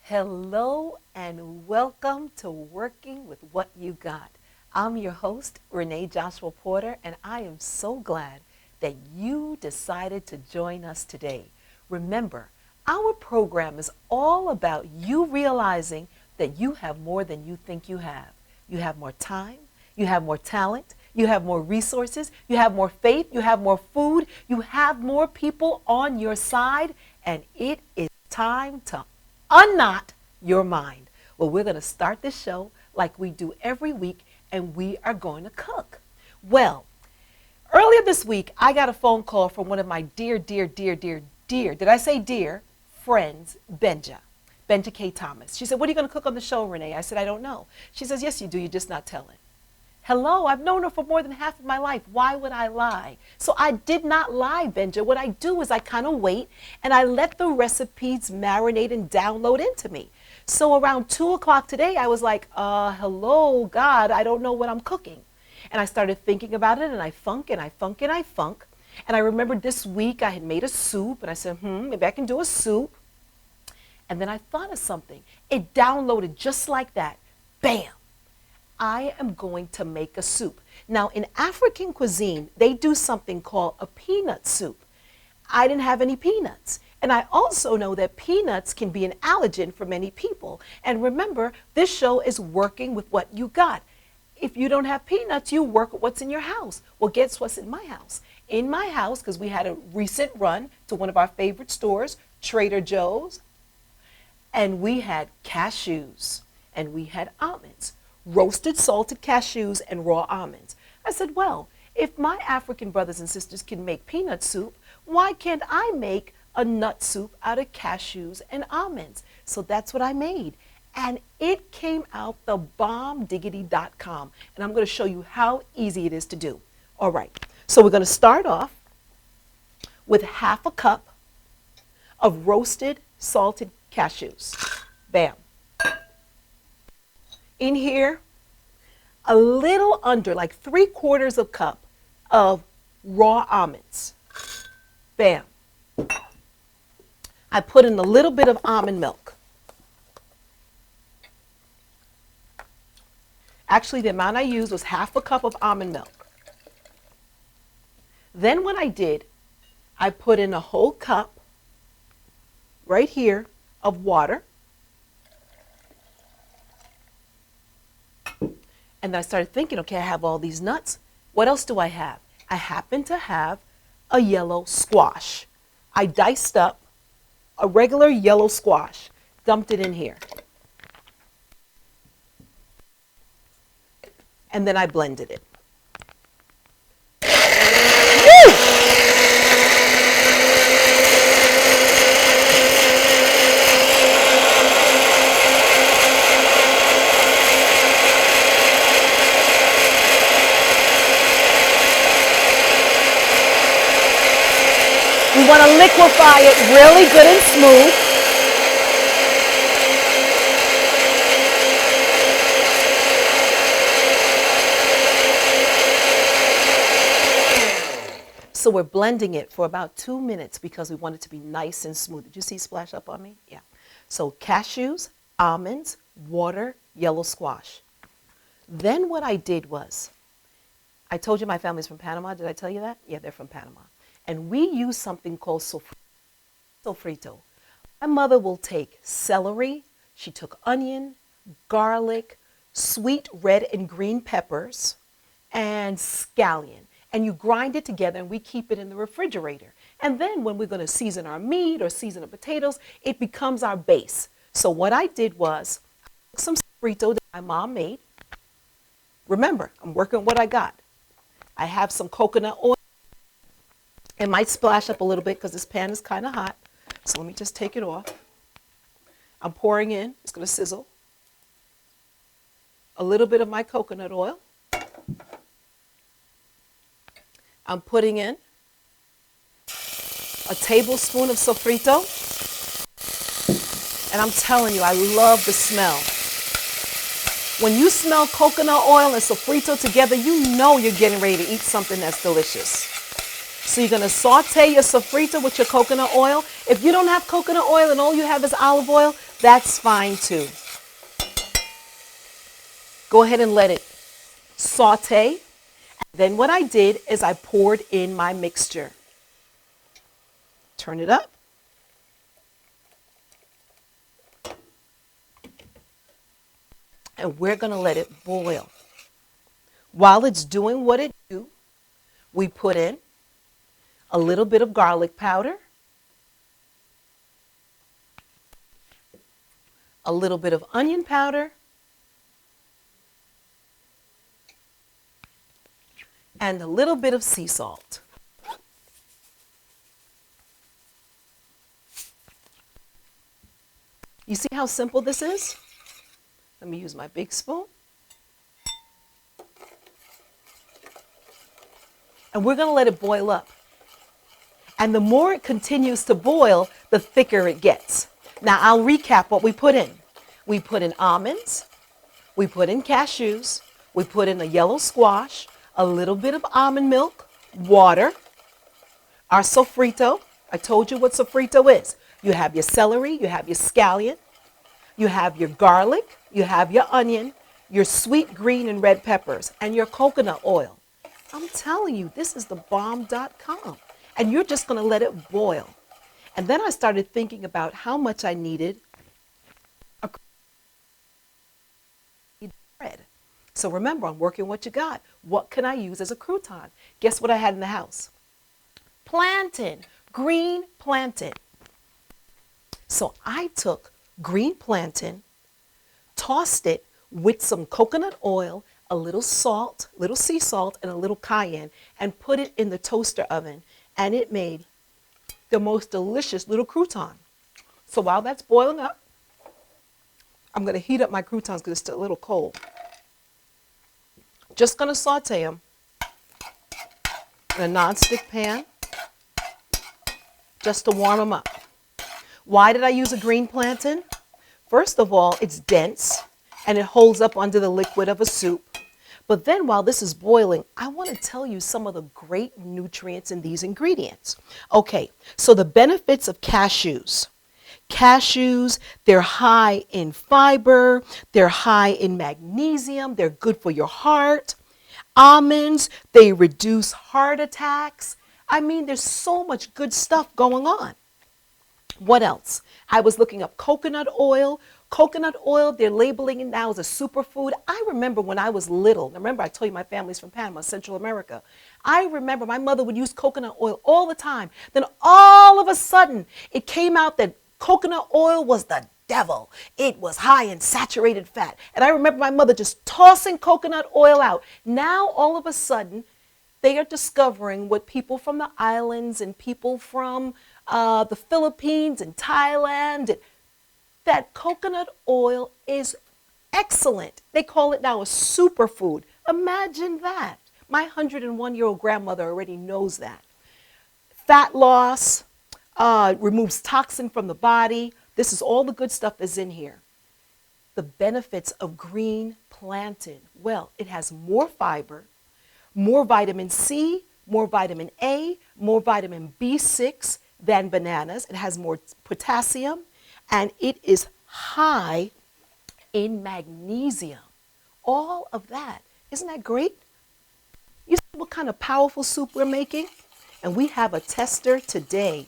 Hello and welcome to Working with What You Got. I'm your host, Renee Joshua Porter, and I am so glad that you decided to join us today. Remember, our program is all about you realizing that you have more than you think you have. You have more time, you have more talent, you have more resources, you have more faith, you have more food, you have more people on your side, and it is time to unknot your mind. Well, we're going to start this show like we do every week, and we are going to cook. Well, earlier this week, I got a phone call from one of my dear, did I say dear, friends, Benja K. Thomas. She said, "What are you going to cook on the show, Renee?" I said, "I don't know." She says, "Yes, you do. You're just not telling." Hello, I've known her for more than half of my life. Why would I lie? So I did not lie, Benja. What I do is I kind of wait and I let the recipes marinate and download into me. So around 2 o'clock today, I was like, hello, God, I don't know what I'm cooking. And I started thinking about it, and I funk and I funk and I funk. And I remembered this week I had made a soup, and I said, maybe I can do a soup. And then I thought of something. It downloaded just like that. Bam. I am going to make a soup. Now, in African cuisine, they do something called a peanut soup. I didn't have any peanuts. And I also know that peanuts can be an allergen for many people. And remember, this show is working with what you got. If you don't have peanuts, you work with what's in your house. Well, guess what's in my house? In my house, because we had a recent run to one of our favorite stores, Trader Joe's, and we had cashews and we had almonds. Roasted salted cashews and raw almonds. I said, well, if my African brothers and sisters can make peanut soup, why can't I make a nut soup out of cashews and almonds? So that's what I made. And it came out the bombdiggity.com. And I'm going to show you how easy it is to do. All right. So we're going to start off with half a cup of roasted salted cashews. Bam. In here, a little under, like 3/4 cup of raw almonds. Bam. I put in a little bit of almond milk. Actually, the amount I used was half a cup of almond milk. Then what I did, I put in a whole cup right here of water. And I started thinking, okay, I have all these nuts. What else do I have? I happen to have a yellow squash. I diced up a regular yellow squash, dumped it in here. And then I blended it. We want to liquefy it really good and smooth. So we're blending it for about 2 minutes because we want it to be nice and smooth. Did you see splash up on me? Yeah. So cashews, almonds, water, yellow squash. Then what I did was, I told you my family's from Panama. Did I tell you that? Yeah, they're from Panama. And we use something called sofrito. My mother will take celery. She took onion, garlic, sweet red and green peppers, and scallion. And you grind it together and we keep it in the refrigerator. And then when we're going to season our meat or season our potatoes, it becomes our base. So what I did was I took some sofrito that my mom made. Remember, I'm working with what I got. I have some coconut oil. It might splash up a little bit because this pan is kind of hot. So let me just take it off. I'm pouring in, it's going to sizzle, a little bit of my coconut oil. I'm putting in a tablespoon of sofrito. And I'm telling you, I love the smell. When you smell coconut oil and sofrito together, you know you're getting ready to eat something that's delicious. So you're going to saute your sofrito with your coconut oil. If you don't have coconut oil and all you have is olive oil, that's fine too. Go ahead and let it saute. Then what I did is I poured in my mixture. Turn it up. And we're going to let it boil. While it's doing what it do, we put in a little bit of garlic powder, a little bit of onion powder, and a little bit of sea salt. You see how simple this is? Let me use my big spoon. And we're going to let it boil up. And the more it continues to boil, the thicker it gets. Now, I'll recap what we put in. We put in almonds. We put in cashews. We put in a yellow squash, a little bit of almond milk, water, our sofrito. I told you what sofrito is. You have your celery, you have your scallion, you have your garlic, you have your onion, your sweet green and red peppers, and your coconut oil. I'm telling you, this is the bomb.com. And you're just going to let it boil. And then I started thinking about how much I needed a bread. So remember, I'm working what you got. What can I use as a crouton? Guess what I had in the house? Plantain, green plantain. So I took green plantain, tossed it with some coconut oil, a little salt, little sea salt, and a little cayenne, and put it in the toaster oven. And it made the most delicious little crouton. So while that's boiling up, I'm going to heat up my croutons because it's still a little cold. Just going to saute them in a non-stick pan just to warm them up. Why did I use a green plantain? First of all, it's dense and it holds up under the liquid of a soup. But then while this is boiling, I want to tell you some of the great nutrients in these ingredients. Okay, so the benefits of cashews. Cashews, they're high in fiber, they're high in magnesium, they're good for your heart. Almonds, they reduce heart attacks. I mean, there's so much good stuff going on. What else? I was looking up coconut oil. Coconut oil, they're labeling it now as a superfood. I remember when I was little, remember I told you my family's from Panama, Central America. I remember my mother would use coconut oil all the time. Then all of a sudden, it came out that coconut oil was the devil. It was high in saturated fat. And I remember my mother just tossing coconut oil out. Now, all of a sudden, they are discovering what people from the islands and people from the Philippines and Thailand, that coconut oil is excellent. They call it now a superfood. Imagine that. My 101-year-old grandmother already knows that. Fat loss, removes toxin from the body. This is all the good stuff that's in here. The benefits of green plantain. Well, it has more fiber, more vitamin C, more vitamin A, more vitamin B6 than bananas. It has more potassium, and it is high in magnesium. All of that. Isn't that great? You see what kind of powerful soup we're making? And we have a tester today.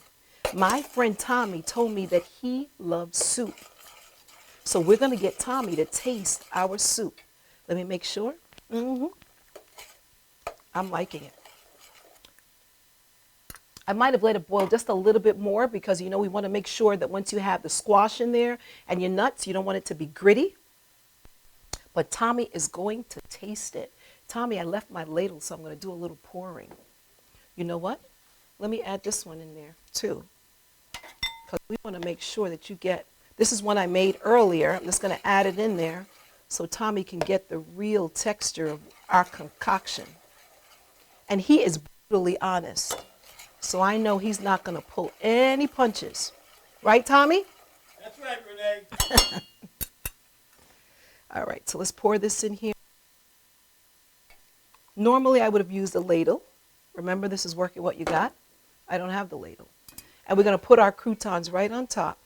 My friend Tommy told me that he loves soup. So we're going to get Tommy to taste our soup. Let me make sure. I'm liking it. I might have let it boil just a little bit more because, you know, we want to make sure that once you have the squash in there and your nuts, you don't want it to be gritty. But Tommy is going to taste it. Tommy, I left my ladle, so I'm going to do a little pouring. You know what? Let me add this one in there, too. because we want to make sure that you get, this is one I made earlier. I'm just going to add it in there so Tommy can get the real texture of our concoction. And he is brutally honest. So I know he's not going to pull any punches. Right, Tommy? That's right, Renee. All right, so let's pour this in here. Normally I would have used a ladle. Remember, this is working what you got. I don't have the ladle. And we're going to put our croutons right on top.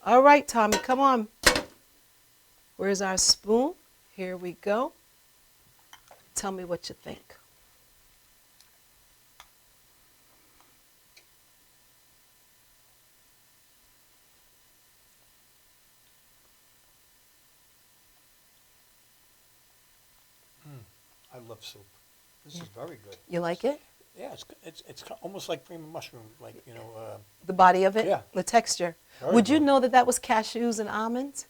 All right, Tommy, come on. Where's our spoon? Here we go. Tell me what you think. I love soup. This is very good. You like it? Yeah, it's almost like cream of mushroom, like, The body of it? Yeah. The texture. Very Would you good. know that that was cashews and almonds?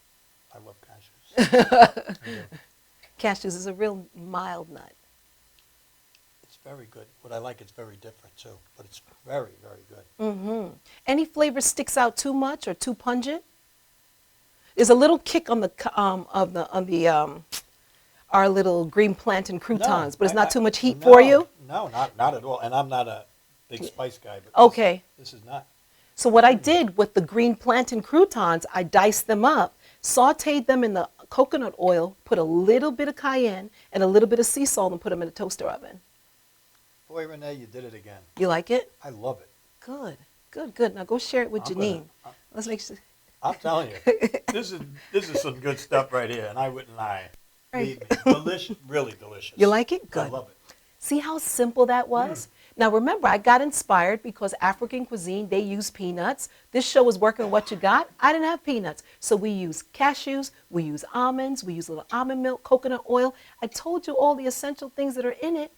I love cashews. I do. Cashews is a real mild nut. It's very good. What I like, it's very different too, but it's very, very good. Mm-hmm. Any flavor sticks out too much or too pungent? There's a little kick on the our little green plantain croutons, but it's not too much heat for you? No, not at all. And I'm not a big spice guy, but Okay. this is not. So what I did with the green plantain croutons, I diced them up, sauteed them in the coconut oil, put a little bit of cayenne and a little bit of sea salt and put them in a toaster oven. Boy, Renee, you did it again. You like it? I love it. Good, good, good. Now go share it with I'm Janine. gonna- Let's make sure. I'm telling you, this is some good stuff right here, and I wouldn't lie. Right. Believe me, delicious, really delicious. You like it? I Good. love it. See how simple that was? Now remember, I got inspired because African cuisine, they use peanuts. This show is working with what you got. I didn't have peanuts. So we use cashews, we use almonds, we use a little almond milk, coconut oil. I told you all the essential things that are in it.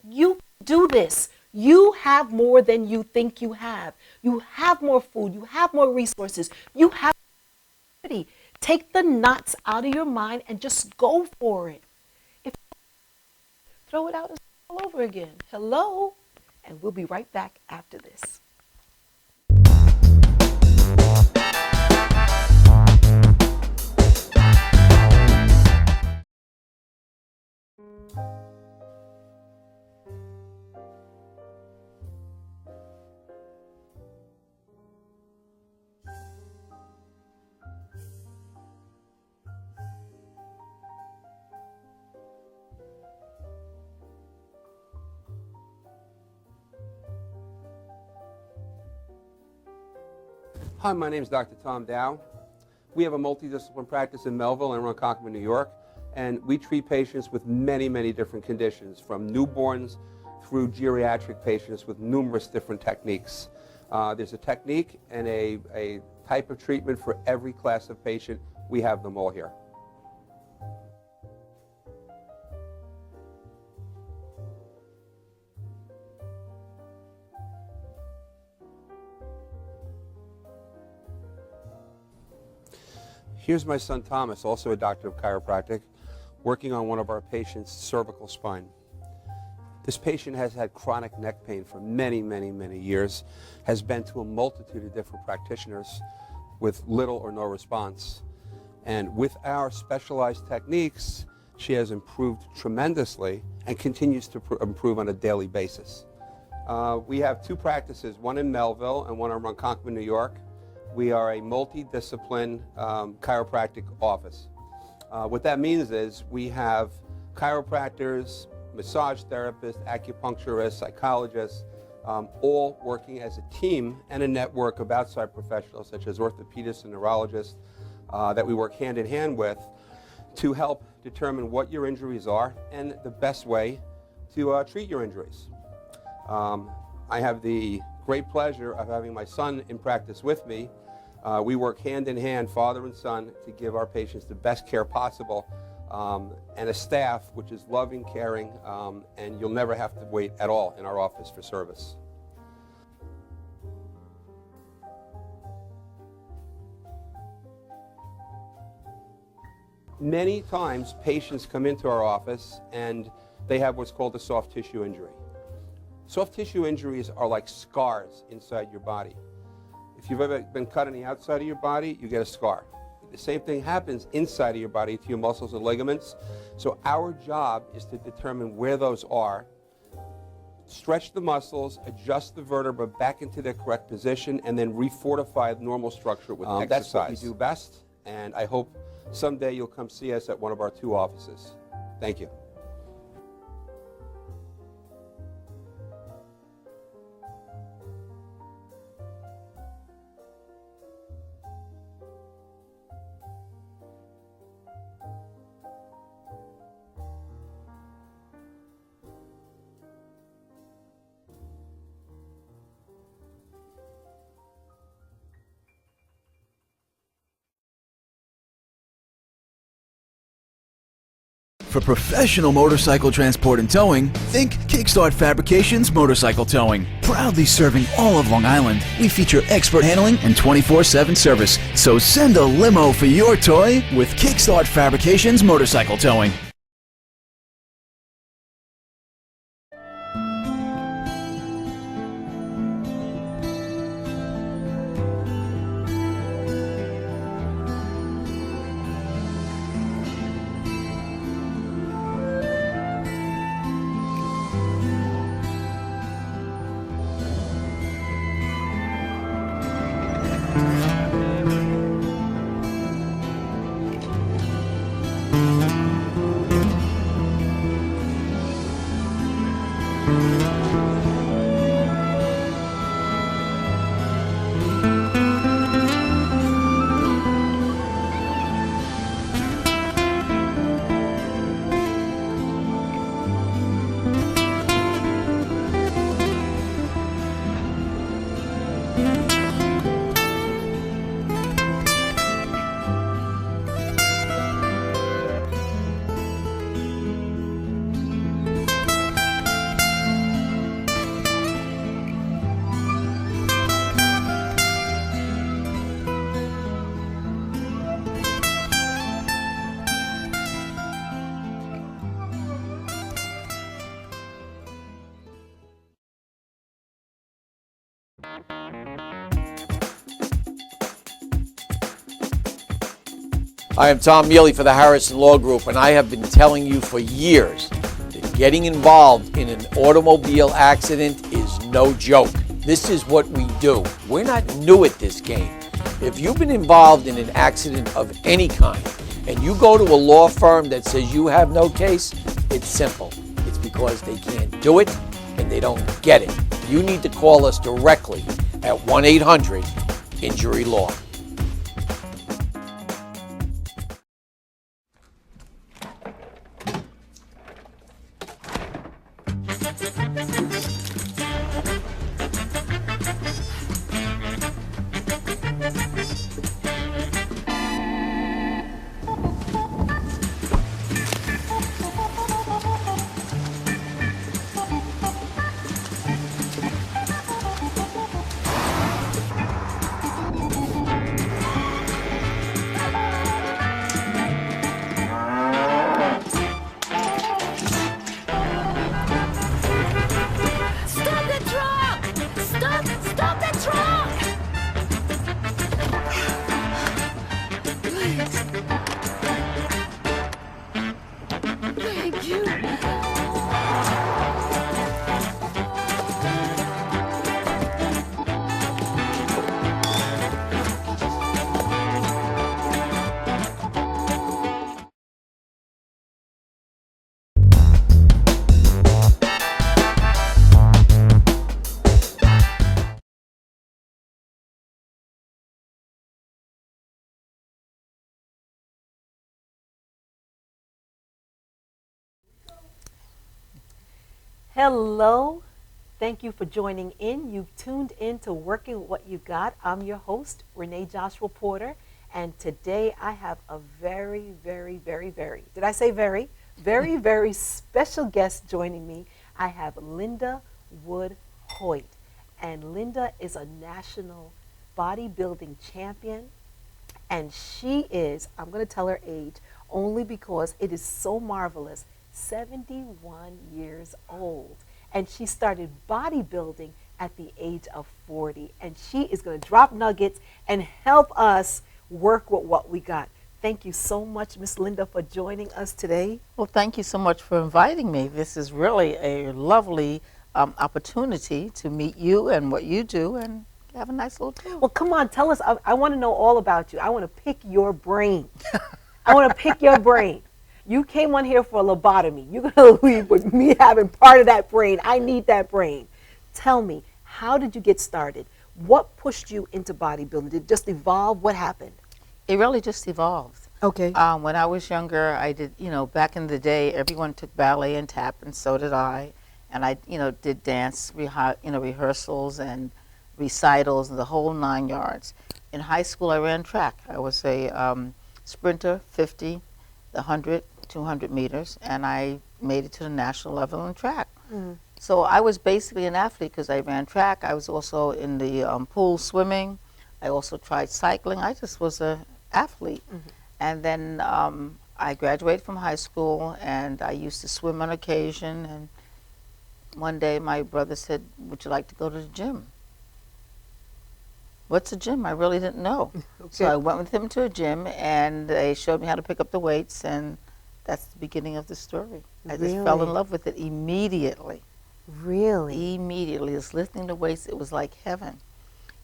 You do this. You have more than you think you have. You have more food. You have more resources. You have opportunity. Take the knots out of your mind and just go for it. If throw it out and all over again. Hello? And we'll be right back after this. Hi, my name is Dr. Tom Dow. We have a multidisciplinary practice in Melville and Ronkonkoma, New York, and we treat patients with many, many different conditions, from newborns through geriatric patients with numerous different techniques. There's a technique and a type of treatment for every class of patient. We have them all here. Here's my son Thomas, also a doctor of chiropractic, working on one of our patients' cervical spine. This patient has had chronic neck pain for many, many, many years, has been to a multitude of different practitioners with little or no response. And with our specialized techniques, she has improved tremendously and continues to improve on a daily basis. We have two practices, one in Melville and one in Ronkonkoma, New York. We are a multidiscipline chiropractic office. What that means is we have chiropractors, massage therapists, acupuncturists, psychologists, all working as a team and a network of outside professionals such as orthopedists and neurologists that we work hand in hand with to help determine what your injuries are and the best way to treat your injuries. I have the great pleasure of having my son in practice with me. We work hand in hand, father and son, to give our patients the best care possible, and a staff which is loving, caring, and you'll never have to wait at all in our office for service. Many times patients come into our office and they have what's called a soft tissue injury. Soft tissue injuries are like scars inside your body. If you've ever been cut on the outside of your body, you get a scar. The same thing happens inside of your body to your muscles and ligaments. So our job is to determine where those are, stretch the muscles, adjust the vertebra back into their correct position, and then refortify the normal structure with exercise. That's what we do best, and I hope someday you'll come see us at one of our 2 offices. Thank you. For professional motorcycle transport and towing, think Kickstart Fabrications Motorcycle Towing. Proudly serving all of Long Island, we feature expert handling and 24/7 service. So send a limo for your toy with Kickstart Fabrications Motorcycle Towing. I am Tom Mealy for the Harrison Law Group, and I have been telling you for years that getting involved in an automobile accident is no joke. This is what we do. We're not new at this game. If you've been involved in an accident of any kind, and you go to a law firm that says you have no case, it's simple. It's because they can't do it and they don't get it. You need to call us directly at 1-800-INJURY-LAW. Hello. Thank you for joining in. You've tuned in to Working With What You Got. I'm your host, Renee Joshua Porter, and today I have a very, did I say very, very special guest joining me. I have Linda Wood-Hoyte, and Linda is a national bodybuilding champion, and she is, I'm going to tell her age only because it is so marvelous, 71 years old. and she started bodybuilding at the age of 40. And she is going to drop nuggets and help us work with what we got. Thank you so much, Miss Linda, for joining us today. Well, thank you so much for inviting me. This is really a lovely opportunity to meet you and what you do and have a nice little tour. Well, come on, tell us. I want to know all about you. I want to pick your brain. I want to pick your brain. You came on here for a lobotomy. You're going to leave with me having part of that brain. I need that brain. Tell me, how did you get started? What pushed you into bodybuilding? Did it just evolve? What happened? It really just evolved. Okay. When I was younger, I did, back in the day, everyone took ballet and tap, and so did I. And I, did dance, rehearsals and recitals and the whole 9 yards. In high school, I ran track. I was a sprinter, 50, the 100, 200 meters, and I made it to the national level in track. So I was basically an athlete because I ran track. I was also in the pool swimming. I also tried cycling. I just was an athlete. And then I graduated from high school, and I used to swim on occasion. And one day my brother said, "Would you like to go to the gym?" What's a gym? I really didn't know. So I went with him to a gym, and they showed me how to pick up the weights, and that's the beginning of the story. I just fell in love with it immediately. Really? Immediately. Just lifting the weights, it was like heaven.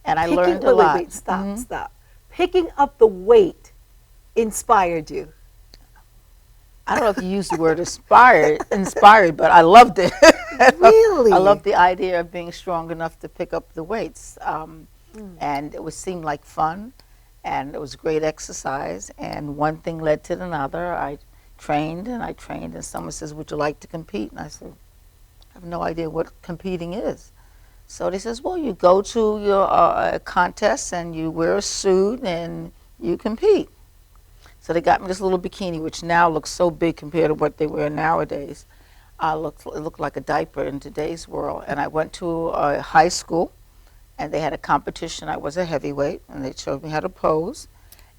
And I learned a lot. Wait, stop. Picking up the weight inspired you. I don't know if you use the word inspired, but I loved it. Really? I loved the idea of being strong enough to pick up the weights. And it seemed like fun, and it was great exercise, and one thing led to another. I trained, and someone says, "Would you like to compete?" And I said, "I have no idea what competing is." So they says, "Well, you go to your contest, and you wear a suit, and you compete." So they got me this little bikini, which now looks so big compared to what they wear nowadays. It looked like a diaper in today's world. And I went to a high school, and they had a competition. I was a heavyweight, and they showed me how to pose,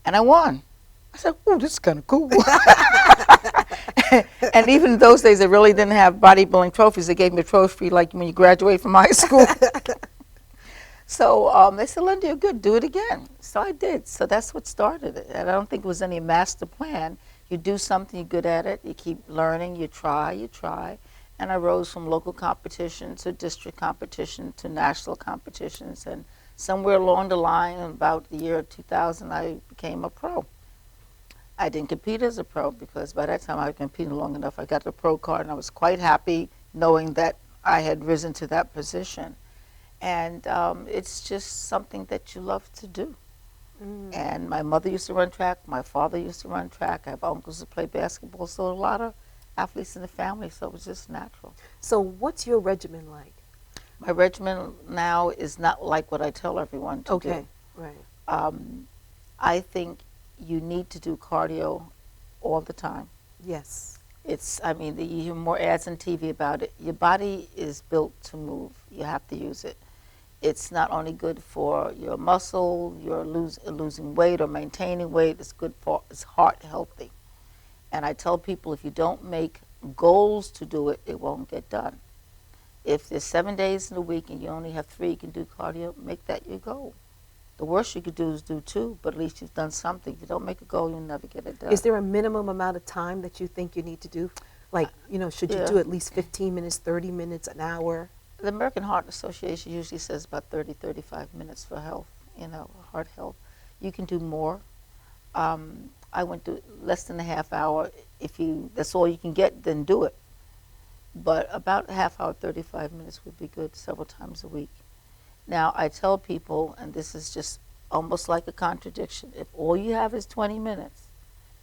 and I won. I said, "Oh, this is kind of cool." And even in those days, they really didn't have bodybuilding trophies. They gave me a trophy like when you graduate from high school. So they said, "Linda, you're good. Do it again." So I did. So that's what started it. And I don't think it was any master plan. You do something, you're good at it. You keep learning. You try. And I rose from local competition to district competition to national competitions. And somewhere along the line, in about the year 2000, I became a pro. I didn't compete as a pro because by that time I had competed long enough. I got the pro card, and I was quite happy knowing that I had risen to that position. And it's just something that you love to do. And my mother used to run track. My father used to run track. I have uncles who play basketball, so a lot of athletes in the family, so it was just natural. So what's your regimen like? My regimen now is not like what I tell everyone to do. Right. I think you need to do cardio all the time. Yes. You hear more ads on TV about it. Your body is built to move. You have to use it. It's not only good for your muscle, you're losing weight or maintaining weight. It's heart healthy. And I tell people, if you don't make goals to do it, it won't get done. If there's 7 days in a week and you only have 3 you can do cardio, make that your goal. The worst you could do is do 2, but at least you've done something. If you don't make a goal, you'll never get it done. Is there a minimum amount of time that you think you need to do? Like, should you do at least 15 minutes, 30 minutes, an hour? The American Heart Association usually says about 30, 35 minutes for health, heart health. You can do more. I went to less than a half hour. If that's all you can get, then do it. But about a half hour, 35 minutes would be good several times a week. Now, I tell people, and this is just almost like a contradiction, if all you have is 20 minutes,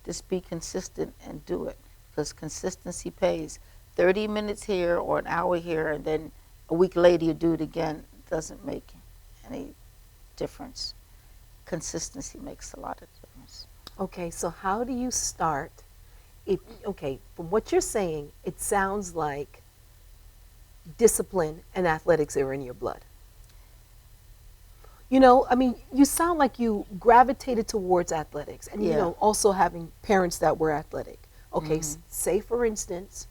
just be consistent and do it, because consistency pays. 30 minutes here or an hour here, and then a week later you do it again, doesn't make any difference. Consistency makes a lot of difference. Okay, so how do you start? From what you're saying, it sounds like discipline and athletics are in your blood. You sound like you gravitated towards athletics and, also having parents that were athletic. Okay, say for instance,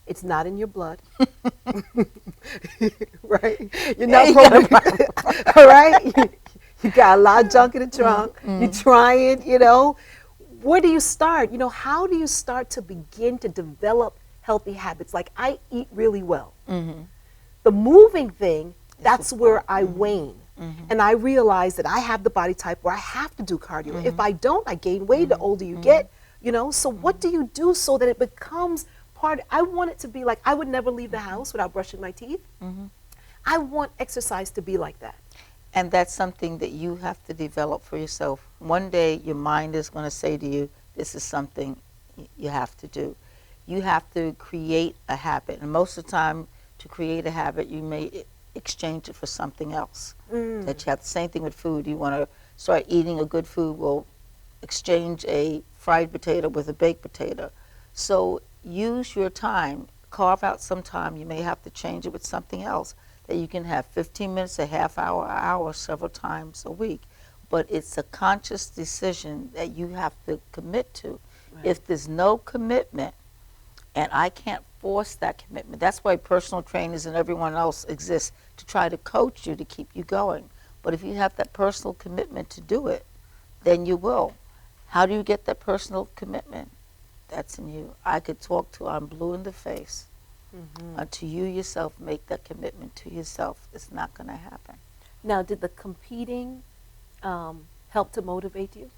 It's not in your blood. Right? You're not programmed. All right? You got a lot of junk in the trunk. You're trying, you know. Where do you start? You know, how do you start to begin to develop healthy habits? Like, I eat really well. The moving thing, that's where I wane. And I realize that I have the body type where I have to do cardio. If I don't, I gain weight the older you get, you know. So what do you do so that it becomes part? I want it to be like, I would never leave the house without brushing my teeth. I want exercise to be like that. And that's something that you have to develop for yourself. One day your mind is going to say to you, this is something you have to do. You have to create a habit. And most of the time, to create a habit, you may exchange it for something else. That you have the same thing with food. You want to start eating a good food, well, exchange a fried potato with a baked potato. So use your time. Carve out some time. You may have to change it with something else that you can have 15 minutes, a half hour, an hour, several times a week. But it's a conscious decision that you have to commit to. Right. If there's no commitment, and I can't force that commitment, that's why personal trainers and everyone else exists, to try to coach you to keep you going. But if you have that personal commitment to do it, then you will. How do you get that personal commitment? That's in you. I could talk till I'm blue in the face. Until you yourself make that commitment to yourself, it's not going to happen. Now, did the competing help to motivate you?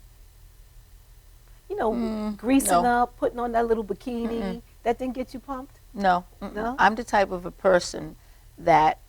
You know, greasing no. up, putting on that little bikini, that didn't get you pumped? No. No? I'm the type of a person that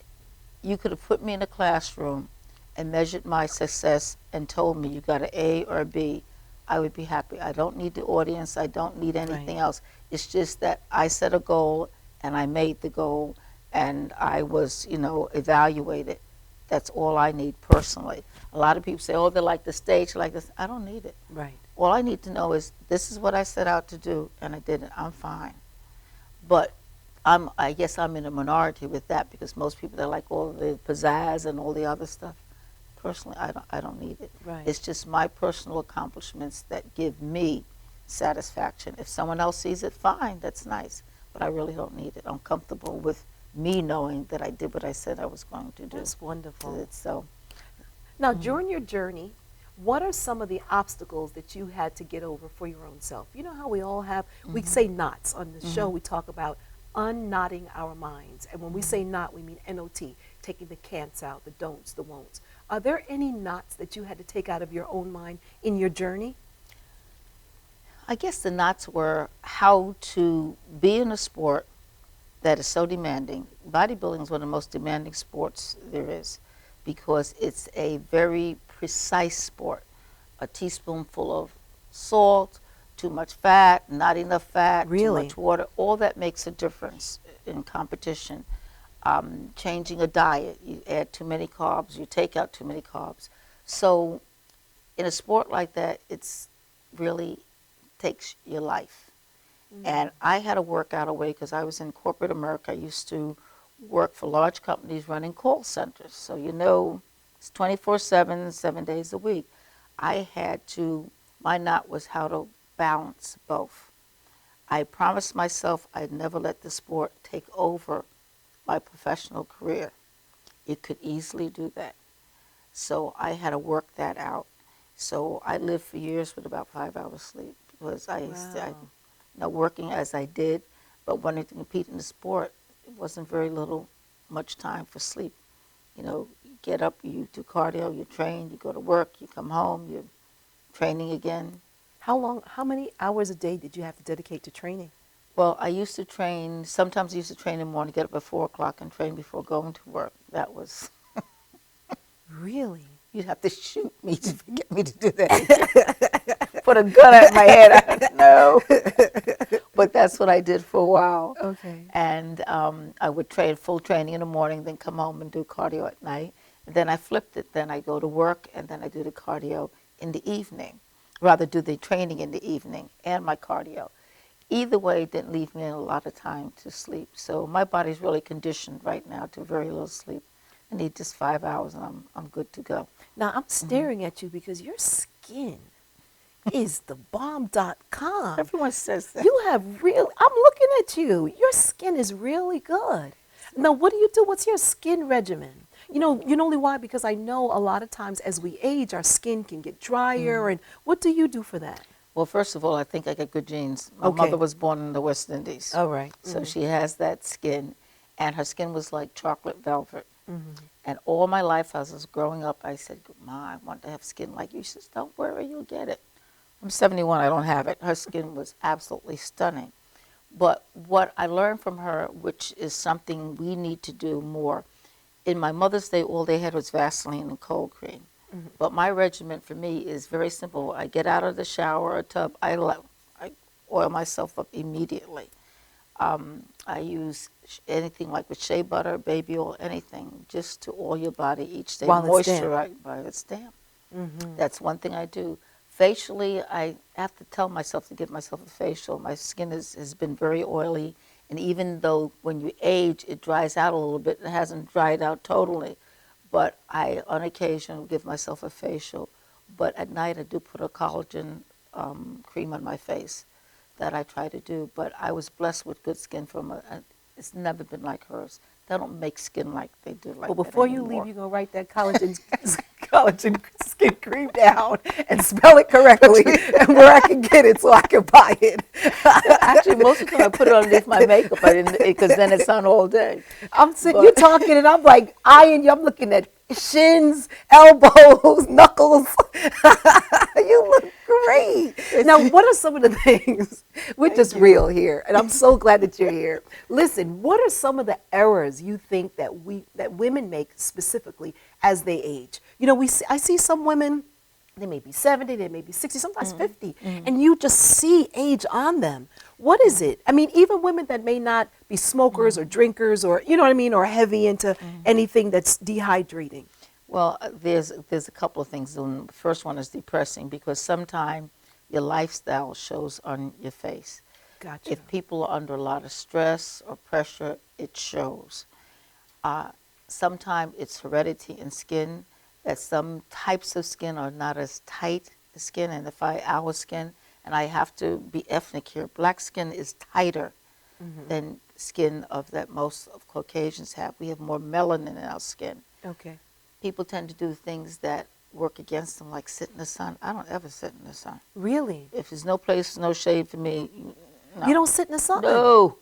you could have put me in a classroom and measured my success and told me you got an A or a B. I would be happy. I don't need the audience. I don't need anything else. It's just that I set a goal and I made the goal and I was, you know, evaluated. That's all I need personally. A lot of people say, oh, they like the stage like this. I don't need it. Right. All I need to know is this is what I set out to do and I did it. I'm fine. But I guess I'm in a minority with that because most people, they like all the pizzazz and all the other stuff. Personally, I don't need it. Right. It's just my personal accomplishments that give me satisfaction. If someone else sees it, fine, that's nice. But I really don't need it. I'm comfortable with me knowing that I did what I said I was going to do. That's wonderful. So, Now, during your journey, what are some of the obstacles that you had to get over for your own self? You know how we all have, we say knots. On the show, we talk about unknotting our minds. And when we say knot, we mean N-O-T, taking the can'ts out, the don'ts, the won'ts. Are there any knots that you had to take out of your own mind in your journey? I guess the knots were how to be in a sport that is so demanding. Bodybuilding is one of the most demanding sports there is because it's a very precise sport. A teaspoonful of salt, too much fat, not enough fat, Really? too much water, all that makes a difference in competition. Changing a diet, you add too many carbs, you take out too many carbs. So in a sport like that, it's really takes your life. And I had to work out a way because I was in corporate America. I used to work for large companies running call centers. So you know, it's 24/7, 7 days a week. I had to, my knot was how to balance both. I promised myself I'd never let the sport take over my professional career. It could easily do that. So I had to work that out. So I lived for years with about 5 hours sleep because I you know, working as I did, but wanting to compete in the sport, it wasn't very much time for sleep. You know, you get up, you do cardio, you train, you go to work, you come home, you're training again. How many hours a day did you have to dedicate to training? Well, I used to train, sometimes I used to train in the morning, get up at 4 o'clock and train before going to work. That was, Really? you'd have to shoot me to get me to do that. Put a gun at my head, I don't know. But that's what I did for a while. Okay. And I would train full training in the morning, then come home and do cardio at night. And then I flipped it. Then I go to work, and then I do the cardio in the evening. Rather do the training in the evening and my cardio. Either way, it didn't leave me a lot of time to sleep. So my body's really conditioned right now to very little sleep. I need just 5 hours, and I'm good to go. Now, I'm staring at you because your skin is the bomb.com. Everyone says that. You have real, I'm looking at you. Your skin is really good. Now, what do you do? What's your skin regimen? You know only why? Because I know a lot of times as we age, our skin can get drier. And what do you do for that? Well, first of all, I think I got good genes. My Okay. mother was born in the West Indies. All right. So she has that skin, and her skin was like chocolate velvet. And all my life as I was growing up, I said, Ma, I want to have skin like you. She says, don't worry, you'll get it. I'm 71, I don't have it. Her skin was absolutely stunning. But what I learned from her, which is something we need to do more, in my mother's day, all they had was Vaseline and cold cream. But my regimen for me is very simple. I get out of the shower or tub, I oil myself up immediately. I use anything like with shea butter, baby oil, anything, just to oil your body each day. While it's damp. Moisturize while it's damp. That's one thing I do. Facially, I have to tell myself to give myself a facial. My skin has been very oily, and even though when you age, it dries out a little bit, it hasn't dried out totally. But I, on occasion, will give myself a facial. But at night, I do put a collagen cream on my face that I try to do. But I was blessed with good skin from it's never been like hers. They don't make skin like they do like Well, that before you anymore. leave, you're going to write that collagen skin cream down and spell it correctly and where I can get it so I can buy it. Actually, most of the time I put it underneath my makeup because then it's on all day. I'm sitting, you're talking, and I'm like eyeing you. I'm looking at shins, elbows, knuckles. You look great. Now, what are some of the things? We're just real here, and I'm so glad that you're here. Listen, what are some of the errors you think that women make specifically as they age? I see some women. They may be 70, they may be 60, sometimes 50, and you just see age on them. What is it? I mean, even women that may not be smokers or drinkers or, you know what I mean, or heavy into anything that's dehydrating. Well, there's a couple of things. The first one is depressing because sometimes your lifestyle shows on your face. Gotcha. If people are under a lot of stress or pressure, it shows. Sometimes it's heredity in skin, that some types of skin are not as tight as skin, and our skin, and I have to be ethnic here, black skin is tighter than skin that most of Caucasians have. We have more melanin in our skin. Okay. People tend to do things that work against them, like sit in the sun. I don't ever sit in the sun. Really? If there's no place, no shade for me, no. You don't sit in the sun? No.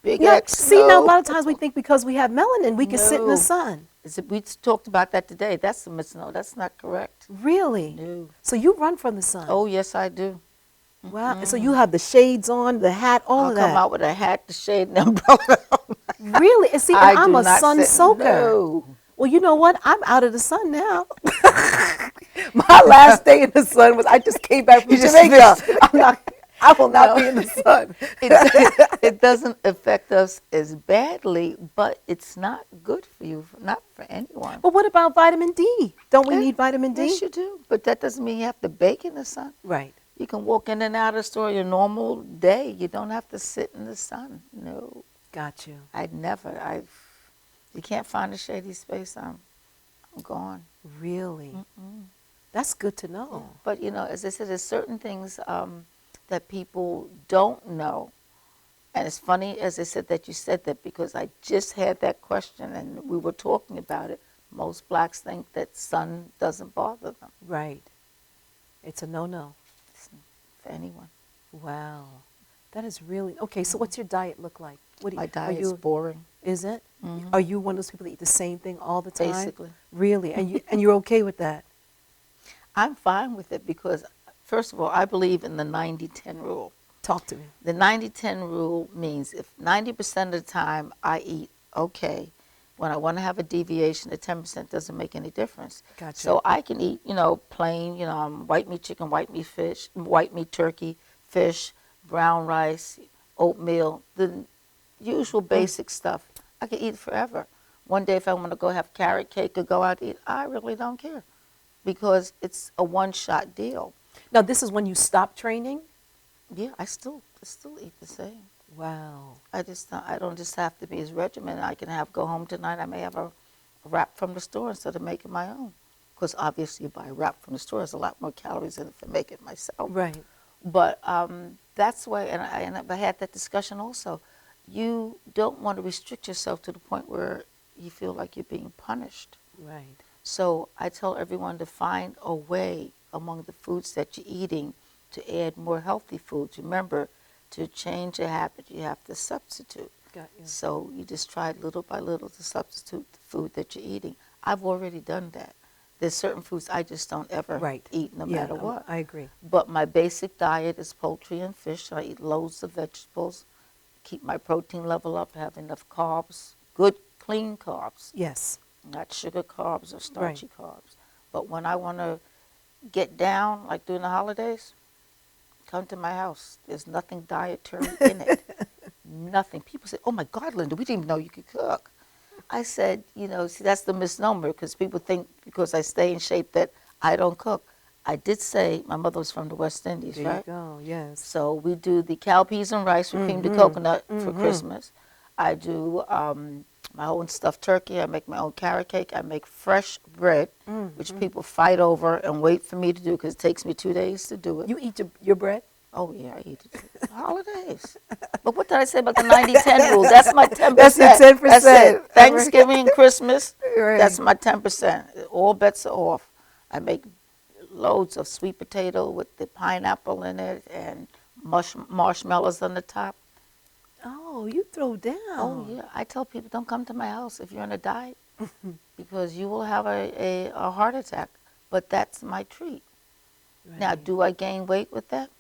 Big Yeah, X, see, no. now a lot of times we think because we have melanin, we can sit in the No. sun. We talked about that today. That's a misnomer. That's not correct. Really? No. So you run from the sun? Oh, yes, I do. Wow. So you have the shades on, the hat, all I'll of come that. out with a hat, the shade, and umbrella. Really? And see, I and I'm do a not sun sit- soaker. No. Well, you know what? I'm out of the sun now. My last day in the sun was I just came back from You just Jamaica. missed I will not No. be in the sun. It doesn't affect us as badly, but it's not good for you, not for anyone. But what about vitamin D? Don't we need vitamin D? Yes, you do. But that doesn't mean you have to bake in the sun. Right. You can walk in and out of the store your normal day. You don't have to sit in the sun. No, Got you. I'd never. You can't find a shady space. I'm gone. Really? That's good to know. But as I said, there's certain things that people don't know. And it's funny, as I said, that you said that because I just had that question and we were talking about it. Most blacks think that sun doesn't bother them. Right. It's a no-no. For anyone. Wow. That is really, okay, so what's your diet look like? What do My are diet is boring. Is it? Are you one of those people that eat the same thing all the time? Basically. Really? And you're okay with that? I'm fine with it because, first of all, I believe in the 90-10 rule. Talk to me. The 90-10 rule means if 90% of the time I eat okay, when I want to have a deviation, the 10% doesn't make any difference. Gotcha. So I can eat, plain, white meat chicken, white meat fish, white meat turkey, fish, brown rice, oatmeal, the usual basic stuff. I can eat forever. One day if I want to go have carrot cake or go out to eat, I really don't care because it's a one-shot deal. Now, this is when you stop training? Yeah, I still eat the same. Wow. I don't just have to be as regimented. I can go home tonight. I may have a wrap from the store instead of making my own. Because obviously you buy a wrap from the store, there's a lot more calories in it if I make it myself. Right. But that's why, and I had that discussion also. You don't want to restrict yourself to the point where you feel like you're being punished. Right. So I tell everyone to find a way among the foods that you're eating to add more healthy foods. Remember, to change a habit, you have to substitute. Got you. So you just try little by little to substitute the food that you're eating. I've already done that. There's certain foods I just don't ever Right. eat no matter what. I agree. But my basic diet is poultry and fish. I eat loads of vegetables, keep my protein level up, have enough carbs, good clean carbs, Yes. not sugar carbs or starchy carbs. But when I want to get down, like during the holidays, come to my house. There's nothing dietary in it. Nothing. People say, oh my God, Linda, we didn't even know you could cook. I said, you know, see, that's the misnomer, because people think because I stay in shape that I don't cook. I did say my mother was from the West Indies, There right? you go. Yes. So we do the cowpeas and rice with cream to coconut for Christmas. I do my own stuffed turkey. I make my own carrot cake. I make fresh bread, which people fight over and wait for me to do because it takes me 2 days to do it. You eat your bread? Oh, yeah, I eat it. Holidays. But what did I say about the 90-10 rule? That's my 10%. That's your 10%. That's it. Thanksgiving and Christmas, Right. that's my 10%. All bets are off. I make loads of sweet potato with the pineapple in it and marshmallows on the top. Oh, you throw down. Oh, yeah. I tell people, don't come to my house if you're on a diet because you will have a heart attack. But that's my treat. Right. Now, do I gain weight with that?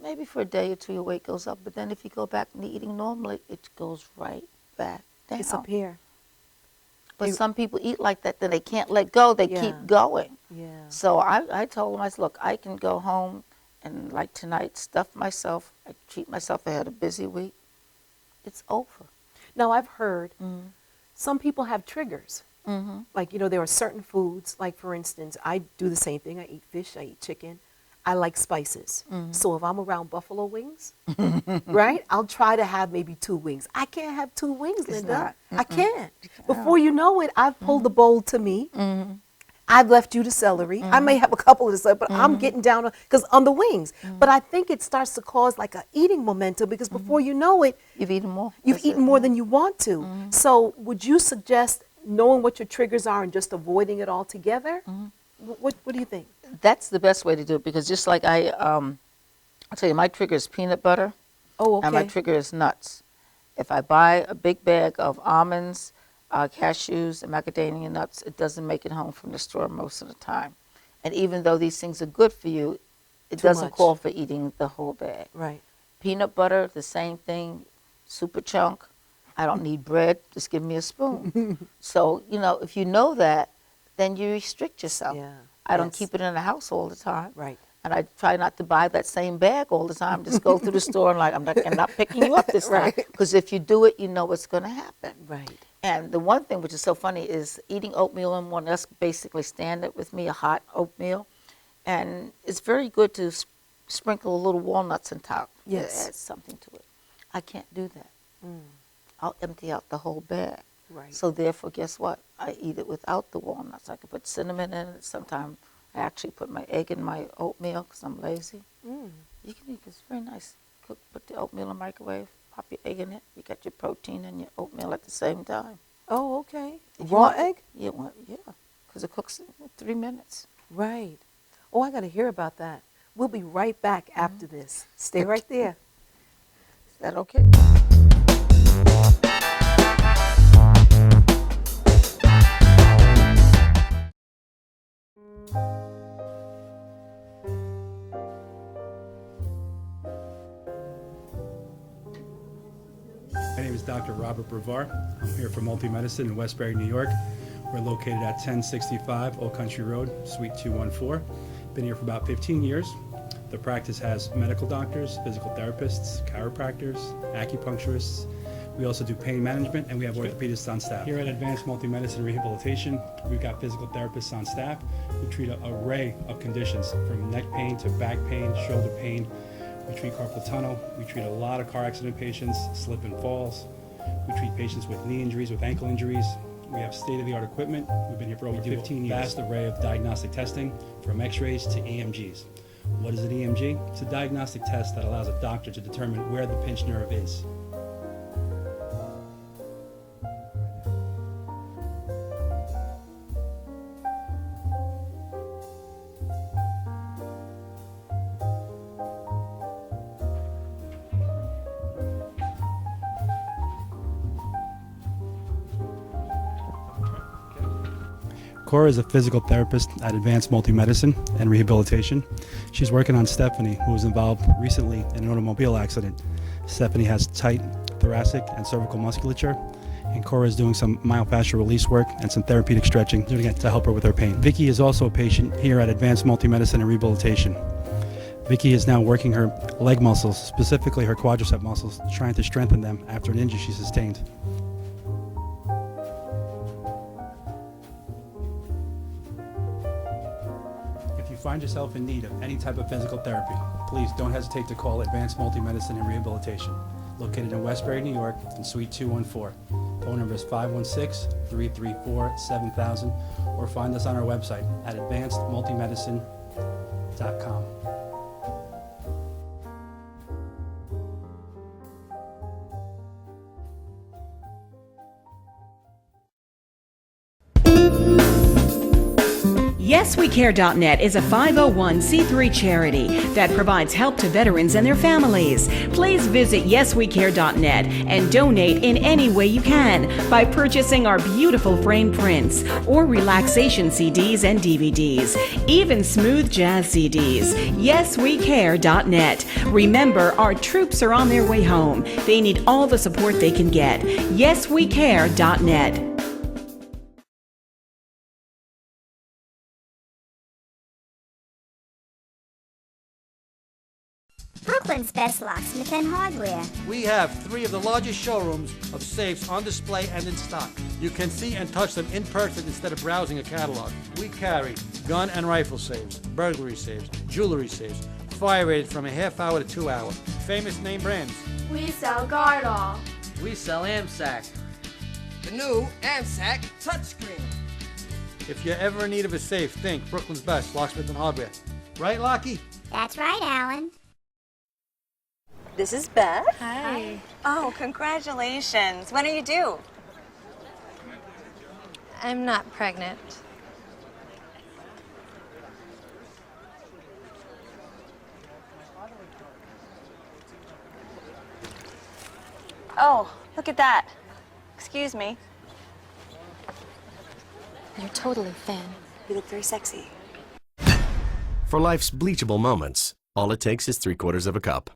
Maybe for a day or two your weight goes up, but then if you go back to eating normally, it goes right back down. It's up here. But some people eat like that, then they can't let go. They keep going. Yeah. So I told them, I said, look, I can go home and like tonight, stuff myself. I treat myself. I had a busy week. It's over. Now, I've heard some people have triggers. Mm-hmm. Like, you know, there are certain foods, like for instance, I do the same thing. I eat fish, I eat chicken. I like spices. So if I'm around buffalo wings, right, I'll try to have maybe 2 wings. I can't have 2 wings, Linda. I can't. Before you know it, I've pulled the bowl to me. I've left you the celery. I may have a couple of the celery, but I'm getting down because on the wings. But I think it starts to cause like a eating momentum because before you know it, You've eaten more. you've That's eaten it, more yeah. than you want to. So would you suggest knowing what your triggers are and just avoiding it altogether? What do you think? That's the best way to do it because just like I'll tell you, my trigger is peanut butter. Oh, okay. And my trigger is nuts. If I buy a big bag of almonds, cashews, and macadamia nuts, it doesn't make it home from the store most of the time. And even though these things are good for you, it Too doesn't much. call for eating the whole bag. Right. Peanut butter, the same thing, super chunk. I don't need bread, just give me a spoon. So, you know, if you know that, then you restrict yourself. Yeah. I don't Yes. keep it in the house all the time. Right. And I try not to buy that same bag all the time. Just go through the store and like, I'm not picking you up this time. Right. Because if you do it, you know what's going to happen. Right. And the one thing which is so funny is eating oatmeal in the morning. That's basically standard with me, a hot oatmeal. And it's very good to sprinkle a little walnuts on top. Yes. It adds something to it. I can't do that. I'll empty out the whole bag. Right. So therefore, guess what? I eat it without the walnuts. I can put cinnamon in it. Sometimes I actually put my egg in my oatmeal because I'm lazy. You can eat it. It's very nice. Put the oatmeal in the microwave. Pop your egg in it. You got your protein and your oatmeal at the same time. Oh, okay. If you Raw want- egg? Yeah, because it cooks in 3 minutes. Right. Oh, I got to hear about that. We'll be right back after this. Stay right there. Is that okay? My name is Dr. Robert Brevard. I'm here for Multi-Medicine in Westbury, New York. We're located at 1065 Old Country Road, Suite 214. Been here for about 15 years. The practice has medical doctors, physical therapists, chiropractors, acupuncturists. We also do pain management, and we have orthopedists on staff. Here at Advanced Multi-Medicine Rehabilitation, we've got physical therapists on staff who treat an array of conditions, from neck pain to back pain, shoulder pain. We treat carpal tunnel. We treat a lot of car accident patients, slip and falls. We treat patients with knee injuries, with ankle injuries. We have state-of-the-art equipment. We've been here for over 15 years. Vast array of diagnostic testing, from x-rays to EMGs. What is an EMG? It's a diagnostic test that allows a doctor to determine where the pinched nerve is. Cora is a physical therapist at Advanced Multi-Medicine and Rehabilitation. She's working on Stephanie, who was involved recently in an automobile accident. Stephanie has tight thoracic and cervical musculature, and Cora is doing some myofascial release work and some therapeutic stretching to help her with her pain. Vicky is also a patient here at Advanced Multi-Medicine and Rehabilitation. Vicky is now working her leg muscles, specifically her quadricep muscles, trying to strengthen them after an injury she sustained. If you find yourself in need of any type of physical therapy, please don't hesitate to call Advanced Multi-Medicine and Rehabilitation, located in Westbury, New York, in Suite 214. Phone number is 516-334-7000, or find us on our website at advancedmultimedicine.com. YesWeCare.net is a 501c3 charity that provides help to veterans and their families. Please visit YesWeCare.net and donate in any way you can by purchasing our beautiful frame prints or relaxation CDs and DVDs, even smooth jazz CDs. YesWeCare.net. Remember, our troops are on their way home. They need all the support they can get. YesWeCare.net. Brooklyn's best locksmith and hardware. We have 3 of the largest showrooms of safes on display and in stock. You can see and touch them in person instead of browsing a catalog. We carry gun and rifle safes, burglary safes, jewelry safes, fire rated from a half hour to 2 hour. Famous name brands. We sell Gardol. We sell AMSAC. The new AMSAC touchscreen. If you're ever in need of a safe, think Brooklyn's best locksmith and hardware. Right, Lockie? That's right, Alan. This is Beth. Hi. Oh, congratulations. When are you due? I'm not pregnant. Oh, look at that. Excuse me. You're totally thin. You look very sexy. For life's bleachable moments, all it takes is 3/4 of a cup.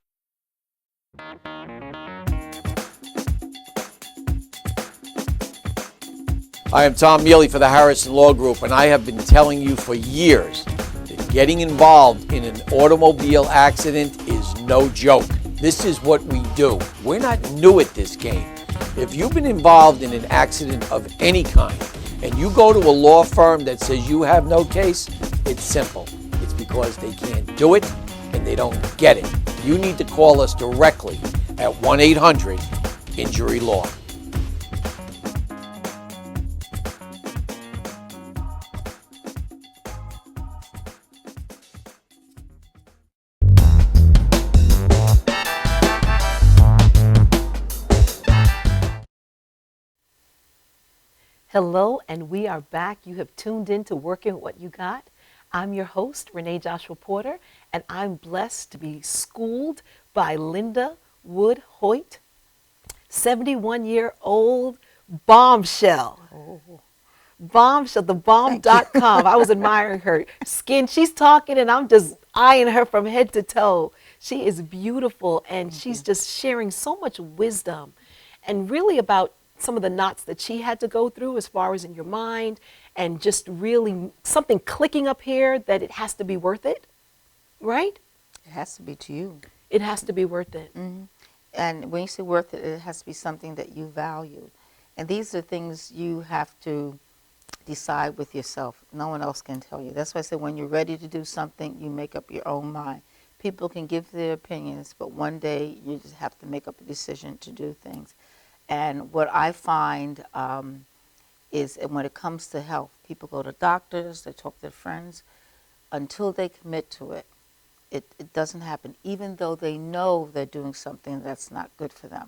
I am Tom Mealy for the Harrison Law Group, and I have been telling you for years that getting involved in an automobile accident is no joke. This is what we do. We're not new at this game. If you've been involved in an accident of any kind, and you go to a law firm that says you have no case, it's simple. It's because they can't do it and they don't get it. You need to call us directly at 1-800-INJURY-LAW. Hello, and we are back. You have tuned in to Working With What You Got. I'm your host, Renee Joshua Porter, and I'm blessed to be schooled by Linda Wood-Hoyte, 71-year-old bombshell. Bombshell, thebomb.com. I was admiring her skin. She's talking, and I'm just eyeing her from head to toe. She is beautiful, and she's just sharing so much wisdom and really about some of the knots that she had to go through as far as in your mind, and just really something clicking up here that it has to be worth it, right? It has to be to you. It has to be worth it. Mm-hmm. And when you say worth it, it has to be something that you value. And these are things you have to decide with yourself. No one else can tell you. That's why I say when you're ready to do something, you make up your own mind. People can give their opinions, but one day you just have to make up a decision to do things. And what I find is, and when it comes to health, people go to doctors, they talk to their friends. Until they commit to it, it doesn't happen, even though they know they're doing something that's not good for them.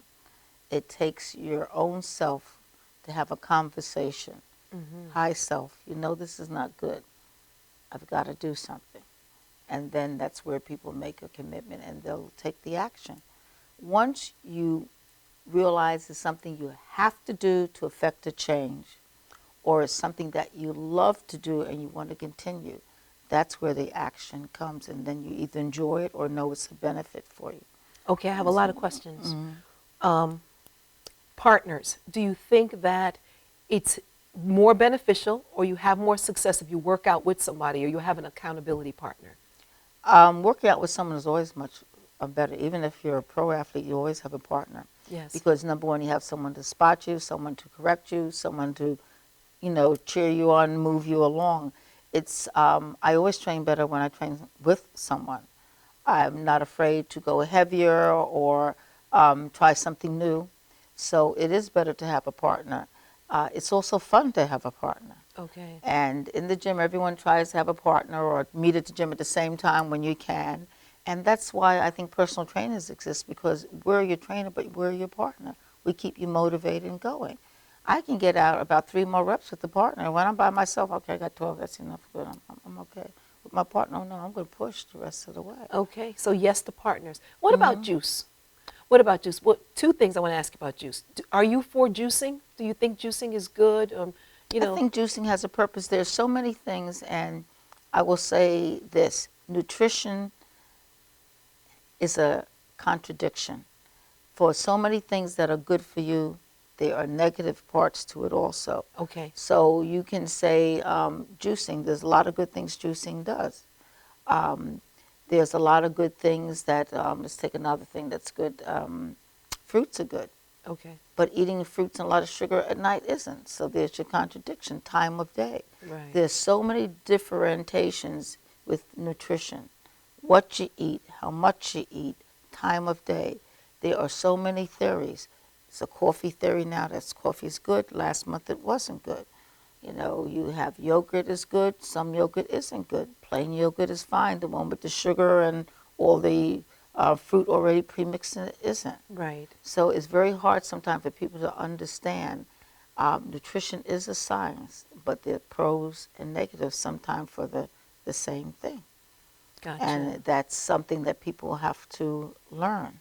It takes your own self to have a conversation. High self, you know this is not good. I've got to do something. And then that's where people make a commitment and they'll take the action. Once you realize it's something you have to do to affect a change, or it's something that you love to do and you want to continue, that's where the action comes, and then you either enjoy it or know it's a benefit for you. Okay, I have a lot of questions. Partners, do you think that it's more beneficial or you have more success if you work out with somebody or you have an accountability partner? Working out with someone is always much better. Even if you're a pro athlete, you always have a partner. Yes. Because number one, you have someone to spot you, someone to correct you, someone to, cheer you on, move you along. It's I always train better when I train with someone. I'm not afraid to go heavier or try something new. So it is better to have a partner. It's also fun to have a partner. Okay. And in the gym, everyone tries to have a partner or meet at the gym at the same time when you can. And that's why I think personal trainers exist, because we're your trainer, but we're your partner. We keep you motivated and going. I can get out about 3 more reps with the partner. When I'm by myself, okay, I got 12, that's enough. Good, I'm okay. With my partner, no, I'm going to push the rest of the way. Okay, so yes to partners. What about juice? What about juice? Well, 2 things I want to ask you about juice. Are you for juicing? Do you think juicing is good? I think juicing has a purpose. There's so many things, and I will say this. Nutrition is a contradiction. For so many things that are good for you, there are negative parts to it also. Okay. So you can say juicing, there's a lot of good things juicing does. There's a lot of good things that, let's take another thing that's good. Fruits are good. Okay. But eating fruits and a lot of sugar at night isn't. So there's your contradiction, time of day. Right. There's so many differentiations with nutrition. What you eat, how much you eat, time of day. There are so many theories. It's a coffee theory now that coffee is good. Last month it wasn't good. You have yogurt is good. Some yogurt isn't good. Plain yogurt is fine. The one with the sugar and all the fruit already premixed in it isn't. Right. So it's very hard sometimes for people to understand. Nutrition is a science, but there are pros and negatives sometimes for the same thing. Gotcha. And that's something that people have to learn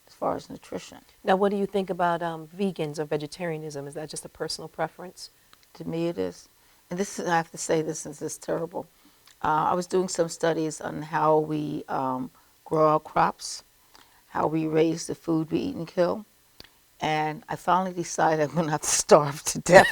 as far as nutrition. Now, what do you think about vegans or vegetarianism? Is that just a personal preference? To me it is. And this is, I have to say this since it's terrible. I was doing some studies on how we grow our crops, how we raise the food we eat and kill. And I finally decided I'm going to have to starve to death.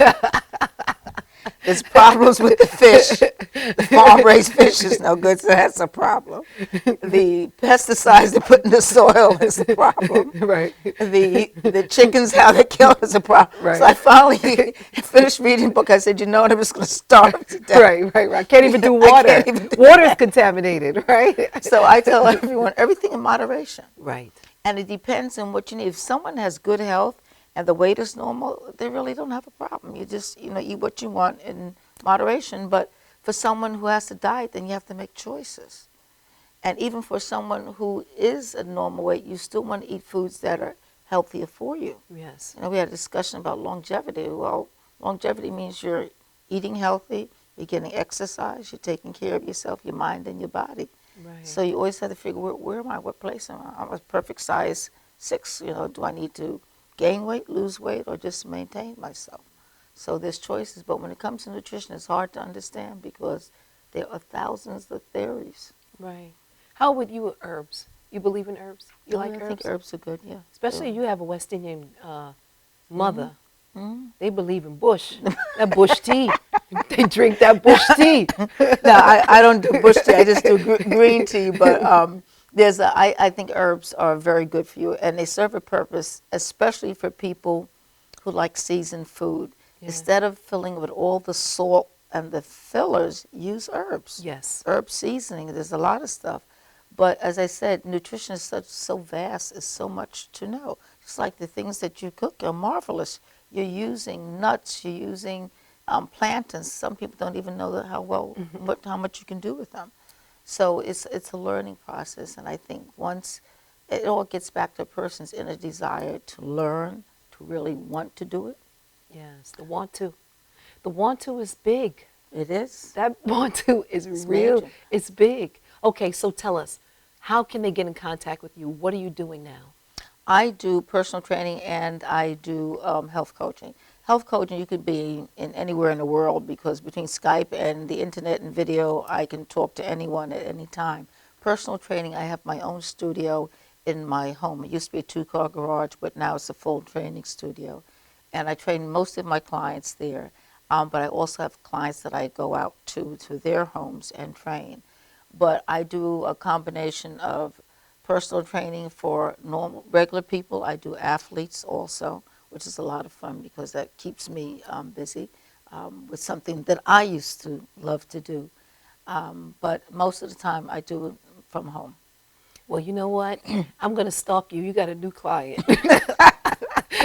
There's problems with the fish. The farm-raised fish is no good, so that's a problem. The pesticides they put in the soil is a problem. Right. The chickens, how they kill is a problem. Right. So I finally finished reading the book. I said, I'm just going to starve to death. Right. I can't even do water. Water is contaminated, right? So I tell everyone, everything in moderation. Right. And it depends on what you need. If someone has good health and the weight is normal, they really don't have a problem. You just, eat what you want in moderation. But for someone who has to diet, then you have to make choices. And even for someone who is a normal weight, you still want to eat foods that are healthier for you. Yes. We had a discussion about longevity. Well, longevity means you're eating healthy, you're getting exercise, you're taking care of yourself, your mind and your body. Right. So you always have to figure, where am I? What place am I? I'm a perfect size 6. Do I need to gain weight, lose weight, or just maintain myself? So there's choices. But when it comes to nutrition, it's hard to understand because there are thousands of theories. Right. How would you with herbs? You believe in herbs? You like herbs? I think herbs are good, yeah. Especially you have a West Indian mother. Mm-hmm. They believe in bush. That bush tea. They drink that bush tea. No, I don't do bush tea. I just do green tea. But I think herbs are very good for you, and they serve a purpose, especially for people who like seasoned food. Yeah. Instead of filling it with all the salt and the fillers, use herbs. Yes. Herb seasoning. There's a lot of stuff. But as I said, nutrition is so vast. It's so much to know. Just like the things that you cook are marvelous. You're using nuts. You're using plantains, some people don't even know that how much you can do with them. So it's a learning process, and I think once it all gets back to a person's inner desire to learn, to really want to do it. Yes, the want to. The want to is big. It is. That want to is It's real. major. It's big. Okay, so tell us, how can they get in contact with you? What are you doing now? I do personal training and I do health coaching. Health coaching, you could be in anywhere in the world because between Skype and the internet and video, I can talk to anyone at any time. Personal training, I have my own studio in my home. It used to be a 2-car garage, but now it's a full training studio. And I train most of my clients there. But I also have clients that I go out to their homes and train. But I do a combination of personal training for regular people. I do athletes also, which is a lot of fun because that keeps me busy with something that I used to love to do. But most of the time I do it from home. Well, you know what? I'm going to stalk you. You got a new client.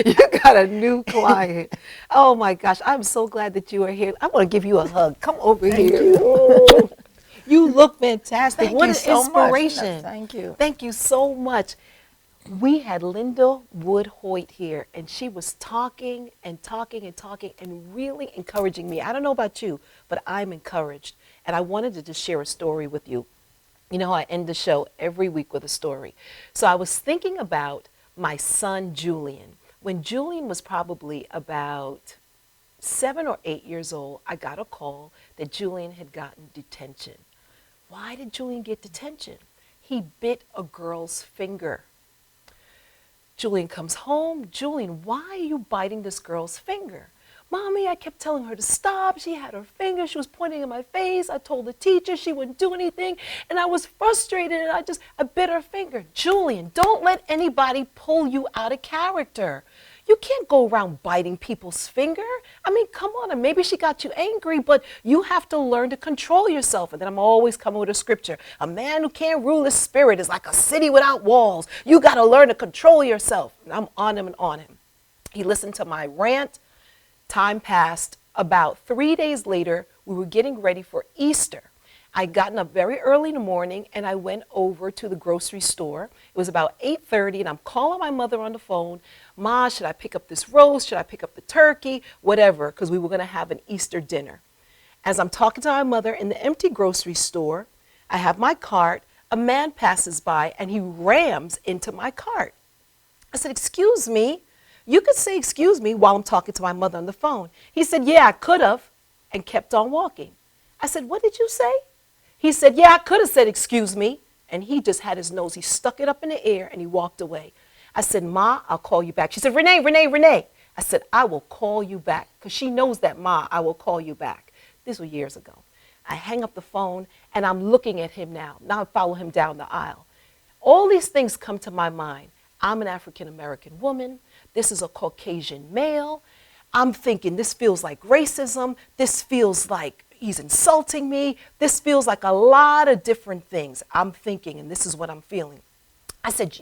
You got a new client. Oh my gosh, I'm so glad that you are here. I want to give you a hug. Come over here. You. You look fantastic. Thank What you an so much. inspiration. Thank you. Thank you so much. We had Linda Wood-Hoyte here, and she was talking and talking and talking and really encouraging me. I don't know about you, but I'm encouraged. And I wanted to just share a story with you. You know how I end the show every week with a story. So I was thinking about my son, Julian. When Julian was probably about 7 or 8 years old, I got a call that Julian had gotten detention. Why did Julian get detention? He bit a girl's finger. Julian comes home. Julian, why are you biting this girl's finger? Mommy, I kept telling her to stop. She had her finger. She was pointing in my face. I told the teacher she wouldn't do anything. And I was frustrated and I bit her finger. Julian, don't let anybody pull you out of character. You can't go around biting people's finger. I mean, come on. And maybe she got you angry, but you have to learn to control yourself. And then I'm always coming with a scripture. A man who can't rule his spirit is like a city without walls. You got to learn to control yourself. And I'm on him and on him. He listened to my rant. Time passed. About 3 days later, we were getting ready for Easter. I'd gotten up very early in the morning and I went over to the grocery store. It was about 8:30 and I'm calling my mother on the phone. Ma, should I pick up this roast? Should I pick up the turkey? Whatever, because we were going to have an Easter dinner. As I'm talking to my mother in the empty grocery store, I have my cart. A man passes by and he rams into my cart. I said, excuse me. You could say excuse me while I'm talking to my mother on the phone. He said, yeah, I could have, and kept on walking. I said, what did you say? He said, yeah, I could have said excuse me. And he just had his nose. He stuck it up in the air and he walked away. I said, Ma, I'll call you back. She said, Renee, Renee, Renee. I said, I will call you back. Because she knows that, Ma, I will call you back. This was years ago. I hang up the phone and I'm looking at him now. Now I follow him down the aisle. All these things come to my mind. I'm an African-American woman. This is a Caucasian male. I'm thinking this feels like racism. This feels like he's insulting me. This feels like a lot of different things. I'm thinking, and this is what I'm feeling. I said,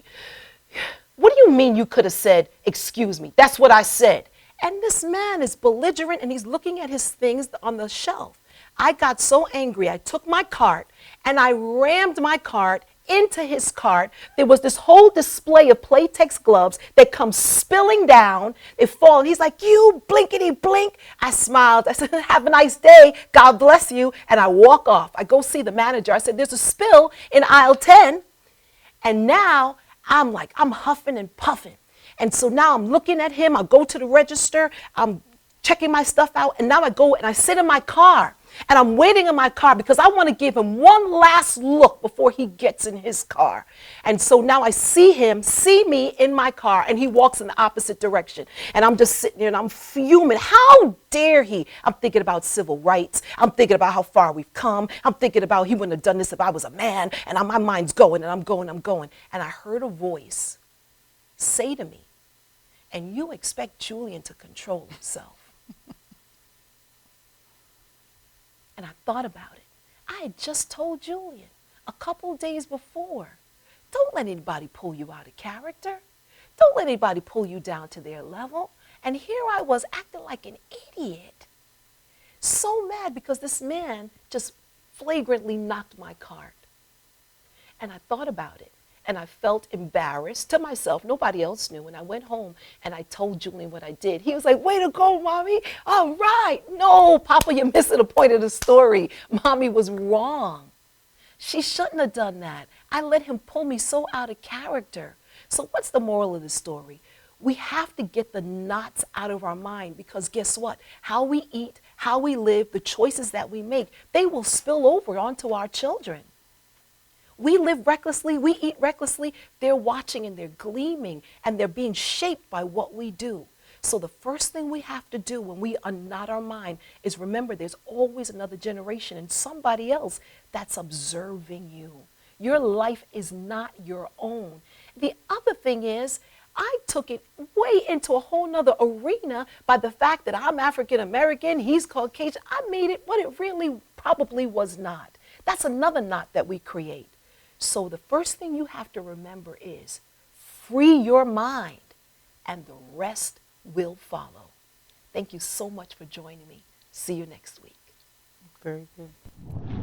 what do you mean you could have said, excuse me? That's what I said. And this man is belligerent and he's looking at his things on the shelf. I got so angry, I took my cart and I rammed my cart into his cart. There was this whole display of Playtex gloves that come spilling down. They fall. And he's like, you blinkety blink. I smiled. I said, have a nice day. God bless you. And I walk off. I go see the manager. I said, there's a spill in aisle 10. And now I'm huffing and puffing. And so now I'm looking at him. I go to the register. I'm checking my stuff out. And now I go and I sit in my car. And I'm waiting in my car because I want to give him one last look before he gets in his car. And so now I see him, see me in my car, and he walks in the opposite direction. And I'm just sitting there and I'm fuming. How dare he? I'm thinking about civil rights. I'm thinking about how far we've come. I'm thinking about he wouldn't have done this if I was a man. And my mind's going and I'm going. And I heard a voice say to me, and you expect Julian to control himself. And I thought about it. I had just told Julian a couple days before, don't let anybody pull you out of character. Don't let anybody pull you down to their level. And here I was acting like an idiot. So mad because this man just flagrantly knocked my cart. And I thought about it. And I felt embarrassed to myself. Nobody else knew. And I went home and I told Julian what I did. He was like, way to go, Mommy. All right. No, Papa, you're missing the point of the story. Mommy was wrong. She shouldn't have done that. I let him pull me so out of character. So what's the moral of the story? We have to get the knots out of our mind, because guess what? How we eat, how we live, the choices that we make, they will spill over onto our children. We live recklessly, we eat recklessly, they're watching and they're gleaming and they're being shaped by what we do. So the first thing we have to do when we unknot our mind is remember there's always another generation and somebody else that's observing you. Your life is not your own. The other thing is, I took it way into a whole nother arena by the fact that I'm African American, he's Caucasian. I made it what it really probably was not. That's another knot that we create. So the first thing you have to remember is free your mind and the rest will follow. Thank you so much for joining me. See you next week. Very good.